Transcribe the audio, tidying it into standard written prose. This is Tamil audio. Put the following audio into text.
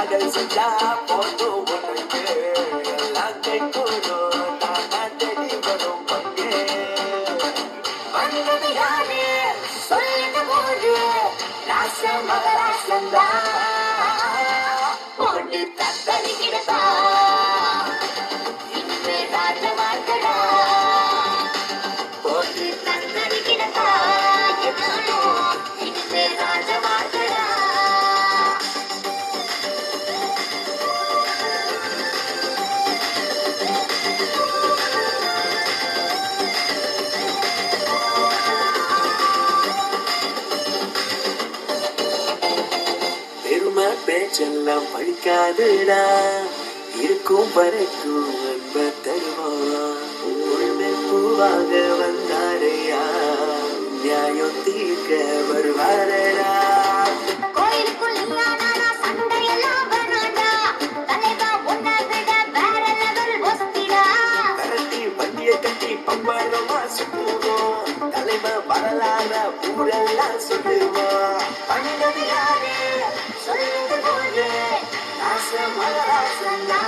காதல் செஞ்சா போதும் உனக்கு எல்லாம் கைகூடும் தானா தேடி வரும் பங்கே வந்தது யாரு சொல்லுங்க போது ராசம் மகராசந்தா போட்டு தத்தரி கிடத்தா இனிமே ராஜ வாழ்க்கடா போட்டு தத்தரி கிடத்தா இனிமே ராஜ வாழ்க்கடா பேச்செல்லாம் பழிக்காதுடா இருக்கும் வரைக்கும் அன்ப தருவான் உண்மை பூவாக வந்தாரையா நியாயம் தீர்க்க வருவாரடா பம்பரமா சுத்துவோம் தலைமை வரலாற ஊரெல்லாம் சொல்லுவோம் பண்ணது யாரு சொல்லுங்க போது ராச மகராசந்தா